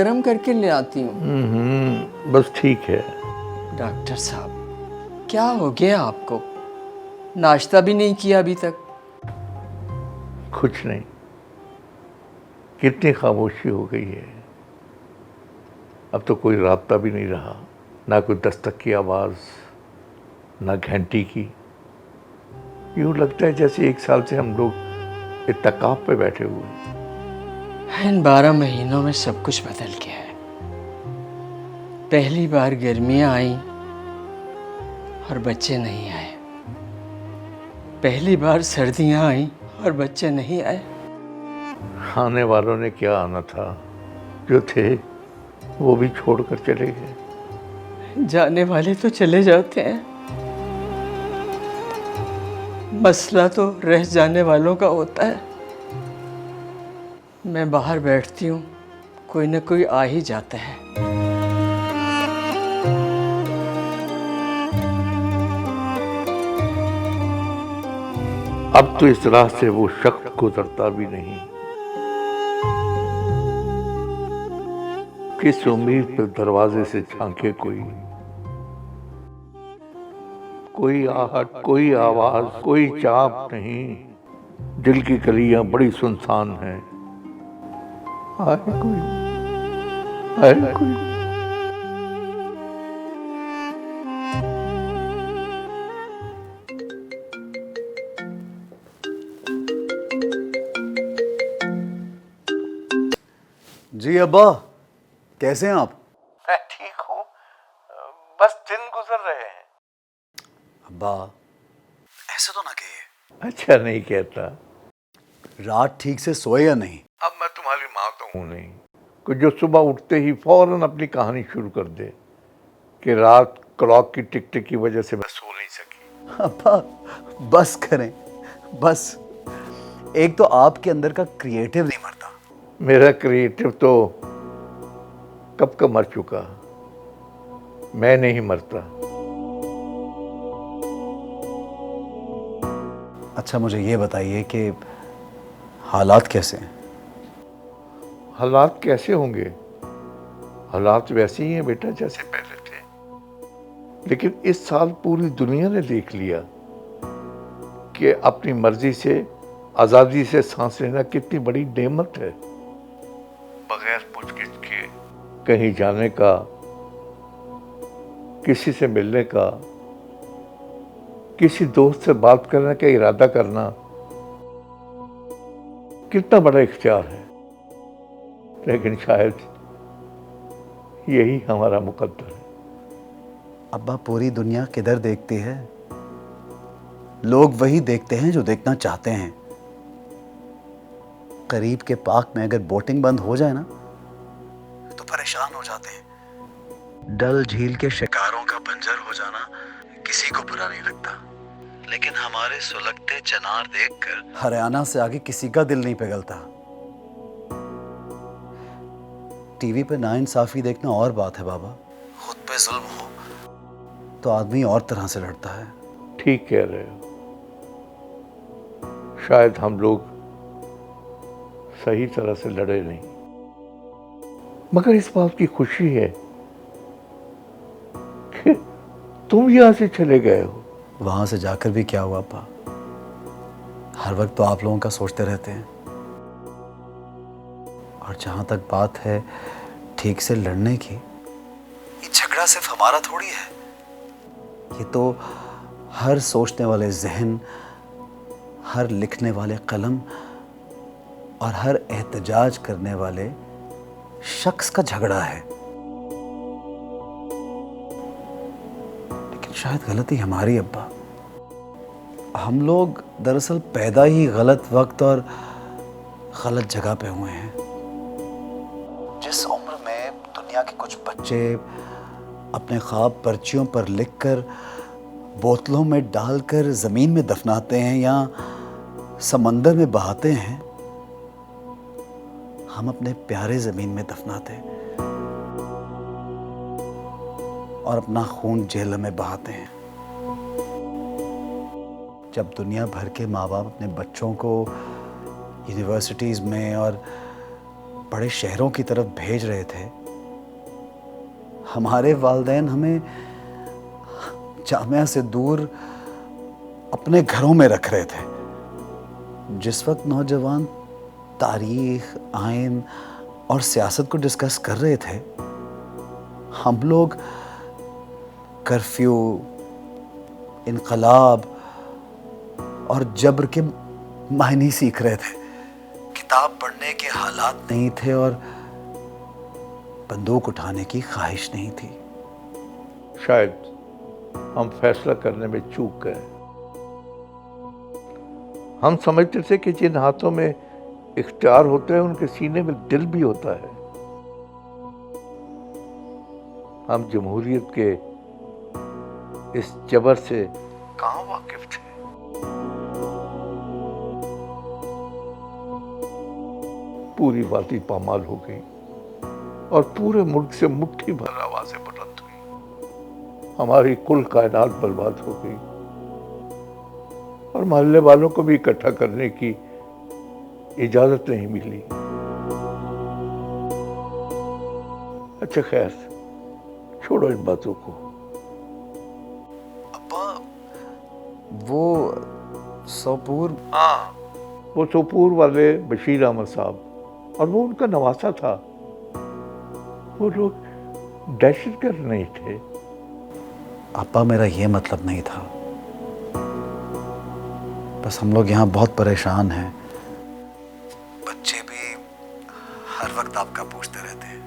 गर्म करके ले आती हूँ। बस ठीक है। डॉक्टर साहब, क्या हो गया आपको? नाश्ता भी नहीं किया अभी तक? कुछ नहीं, कितनी खामोशी हो गई है। अब तो कोई रास्ता भी नहीं रहा, ना कोई दस्तक की आवाज़, ना घंटी की। यूँ लगता है जैसे 1 साल से हम लोग इत्तेकाफ पे बैठे हुए हैं। इन 12 महीनों में सब कुछ बदल गया है। पहली बार गर्मियाँ आई और बच्चे नहीं आए। पहली बार सर्दियाँ आई और बच्चे नहीं आए। आने वालों ने क्या आना था, जो थे वो भी छोड़कर चले गए। जाने वाले तो चले जाते हैं, मसला तो रह जाने वालों का होता है। मैं बाहर बैठती हूँ, कोई ना कोई आ ही जाता है। अब तो इस राह से वो शख्स गुजरता भी नहीं। किस उम्मीद पे दरवाजे से झांके कोई आहट, कोई आवाज, कोई चाप नहीं। दिल की गलियां बड़ी सुनसान हैं। आए कोई। जी अब्बा, कैसे हैं आप? मैं ठीक हूँ, बस दिन गुजर रहे हैं। अब्बा, ऐसे तो ना कहिए। अच्छा नहीं कहता। रात ठीक से सोए या नहीं? अब मैं तुम्हारी माँ तो हूँ नहीं कि जो सुबह उठते ही फौरन अपनी कहानी शुरू कर दे कि रात क्लॉक की टिक टिक की वजह से मैं सो नहीं सकी। अब्बा, बस करें, बस। एक तो आपके अंदर का क्रिएटिव नहीं मरता। मेरा क्रिएटिव तो कब का मर चुका, मैं नहीं मरता। अच्छा, मुझे ये बताइए कि हालात कैसे हैं? हालात कैसे होंगे? हालात वैसे ही हैं बेटा जैसे पहले थे। लेकिन इस साल पूरी दुनिया ने देख लिया कि अपनी मर्जी से आज़ादी से सांस लेना कितनी बड़ी नेमत है। बगैर पूछ-गिछ के कहीं जाने का, किसी से मिलने का, किसी दोस्त से बात करने का इरादा करना कितना बड़ा इख्तियार है। लेकिन शायद यही हमारा मुकद्दर है। अब्बा, पूरी दुनिया किधर देखती है? लोग वही देखते हैं जो देखना चाहते हैं। करीब के पार्क में अगर बोटिंग बंद हो जाए ना, तो परेशान हो जाते हैं। डल झील के शिकारों का बंजर हो जाना किसी को बुरा नहीं लगता, लेकिन हमारे सुलगते चिनार देखकर हरियाणा से आगे किसी का दिल नहीं पिघलता। टीवी पे नाइंसाफी देखना और बात है बाबा। खुद पे जुल्म हो तो आदमी और तरह से लड़ता है। ठीक कह रहे हो। शायद हम लोग सही तरह से लड़े नहीं, मगर इस बात की खुशी है कि तुम यहां से चले गए हो। वहां से जाकर भी क्या हुआ अब्बा? हर वक्त तो आप लोगों का सोचते रहते हैं। और जहां तक बात है ठीक से लड़ने की, ये झगड़ा सिर्फ हमारा थोड़ी है। ये तो हर सोचने वाले जहन, हर लिखने वाले कलम और हर एहतजाज करने वाले शख्स का झगड़ा है। लेकिन शायद गलती हमारी अब्बा। हम लोग दरअसल पैदा ही गलत वक्त और गलत जगह पे हुए हैं। जिस उम्र में दुनिया के कुछ बच्चे अपने ख्वाब पर्चियों पर लिखकर बोतलों में डालकर जमीन में दफनाते हैं या समंदर में बहाते हैं, हम अपने प्यारे जमीन में दफनाते हैं और अपना खून जेल में बहाते हैं। जब दुनिया भर के माँ बाप अपने बच्चों को यूनिवर्सिटीज़ में और बड़े शहरों की तरफ भेज रहे थे, हमारे वालिदैन हमें जामिया से दूर अपने घरों में रख रहे थे। जिस वक्त नौजवान तारीख, आइन और सियासत को डिस्कस कर रहे थे, हम लोग कर्फ्यू, इनकलाब और जबर के मायने सीख रहे थे। किताब पढ़ने के हालात नहीं थे और बंदूक उठाने की ख्वाहिश नहीं थी। शायद हम फैसला करने में चूक गए। हम समझते थे कि जिन हाथों में इख्तियार होता है उनके सीने में दिल भी होता है। हम जमहूरियत के इस जबर से कहाँ वाकिफ थे। पूरी वादी पामाल हो गई और पूरे मुल्क से मुट्ठी भर आवाजें बुलंद हुई। हमारी कुल कायनात बर्बाद हो गई और मोहल्ले वालों को भी इकट्ठा करने की इजाजत नहीं मिली। अच्छा खैर, छोड़ो इन बातों को। अब्बा, वो सोपूर, हाँ, वो सोपूर वाले बशीर अहमद साहब, और वो उनका नवासा था। वो लोग दहशत गर्द नहीं थे। अब्बा, मेरा ये मतलब नहीं था। बस हम लोग यहाँ बहुत परेशान हैं। बच्चे भी हर वक्त आपका पूछते रहते हैं।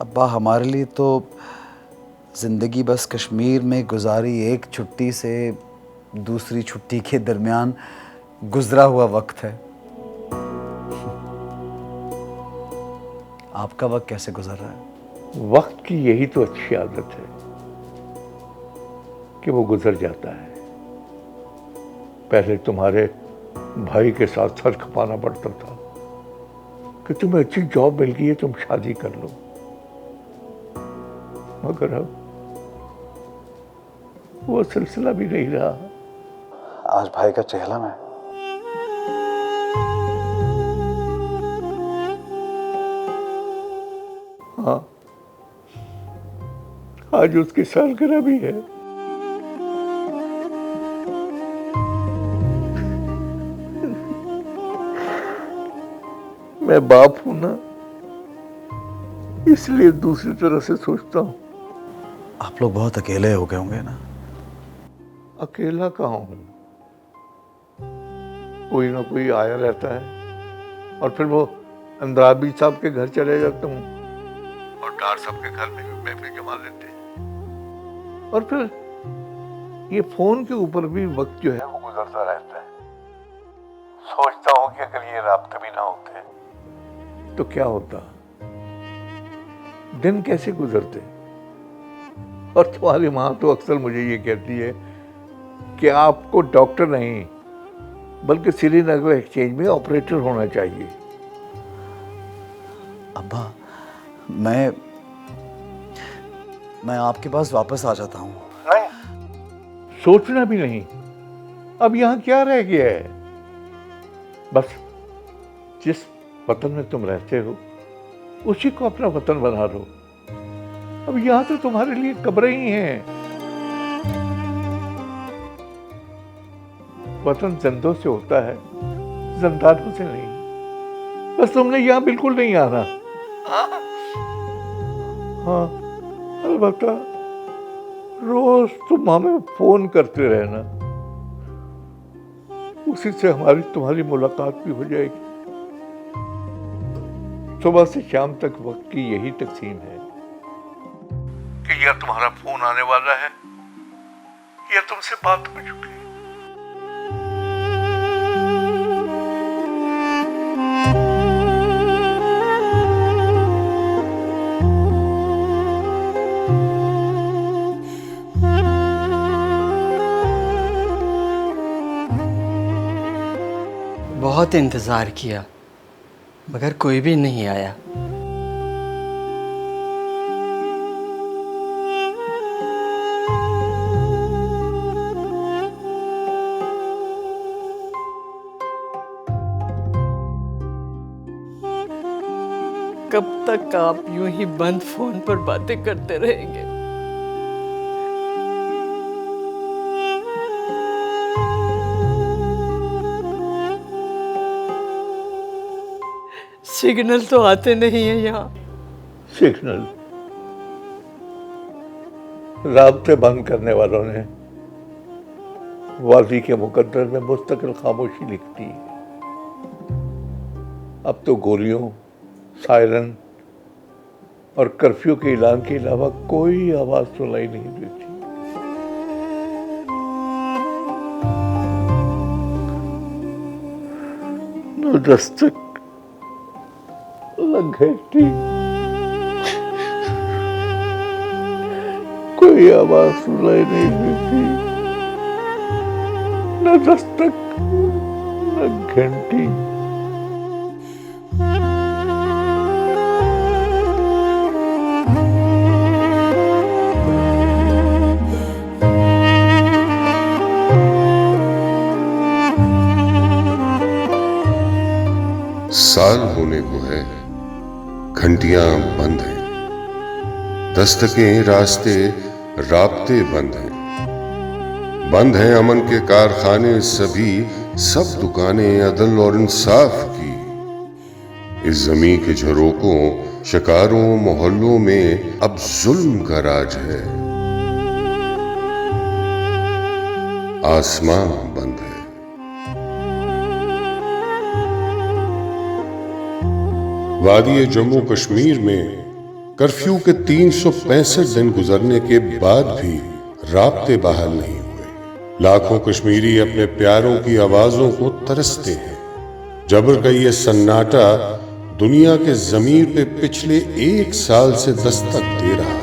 अब्बा, हमारे लिए तो ज़िंदगी बस कश्मीर में गुजारी एक छुट्टी से दूसरी छुट्टी के दरमियान गुजरा हुआ वक्त है। आपका वक्त कैसे गुजर रहा है? वक्त की यही तो अच्छी आदत है कि वो गुजर जाता है। पहले तुम्हारे भाई के साथ सर खपाना पड़ता था कि तुम्हें अच्छी जॉब मिल गई है, तुम शादी कर लो। मगर अब वो सिलसिला भी नहीं रहा। आज भाई का चेहरा में हाँ, आज उसकी सालगिरह भी है। मैं बाप हूं ना, इसलिए दूसरी तरह से सोचता हूं। आप लोग बहुत अकेले हो गए होंगे ना? अकेला कहाँ हूं, कोई ना कोई आया रहता है और फिर वो अंद्राबी साहब के घर चले जाता हूं और डार साहब के घर में भी महफिल जमा लेते हैं। और फिर ये फोन के ऊपर भी वक्त जो है वो गुजरता रहता है। सोचता हूं कि अगर ये राब्ते भी ना होते तो क्या होता, दिन कैसे गुजरते। और तुम्हारी माँ तो अक्सर मुझे ये कहती है कि आपको डॉक्टर नहीं बल्कि श्रीनगर एक्सचेंज में ऑपरेटर होना चाहिए। अब्बा, मैं आपके पास वापस आ जाता हूँ। नहीं, सोचना भी नहीं। अब यहाँ क्या रह गया है। बस जिस वतन में तुम रहते हो उसी को अपना वतन बना लो। अब यहाँ तो तुम्हारे लिए कब्रें ही हैं। वतन जिंदों से होता है, जिंदानों से नहीं। बस तुमने यहाँ बिल्कुल नहीं आना। हाँ, अलबत्ता रोज तुम हमें फोन करते रहना, उसी से हमारी तुम्हारी मुलाकात भी हो जाएगी। सुबह से शाम तक वक्त की यही तकसीम है कि या तुम्हारा फोन आने वाला है या तुमसे बात हो चुकी है। बहुत इंतज़ार किया मगर कोई भी नहीं आया। कब तक आप यूं ही बंद फोन पर बातें करते रहेंगे? सिग्नल तो आते नहीं है यहाँ। सिग्नल राब्ते बंद करने वालों ने वादी के मुकद्दर में मुस्तकिल खामोशी लिखती है। अब तो गोलियों, सायरन और कर्फ्यू के ऐलान के अलावा कोई आवाज सुनाई नहीं देती। न दस्तक, न घंटी, कोई आवाज सुनाई नहीं देती। न दस्तक, न घंटी। साल होने को है, घंटियां बंद हैं, दस्तकें, रास्ते, राब्ते बंद हैं। बंद हैं अमन के कारखाने सभी, सब दुकानें अदल और इंसाफ की। इस जमीन के झरोकों, शिकारों, मोहल्लों में अब जुल्म का राज है। आसमां बंद है। वादी जम्मू कश्मीर में कर्फ्यू के 365 दिन गुजरने के बाद भी राब्ते बहाल नहीं हुए। लाखों कश्मीरी अपने प्यारों की आवाजों को तरसते हैं। जबर का ये सन्नाटा दुनिया के जमीन पे पिछले 1 साल से दस्तक दे रहा है।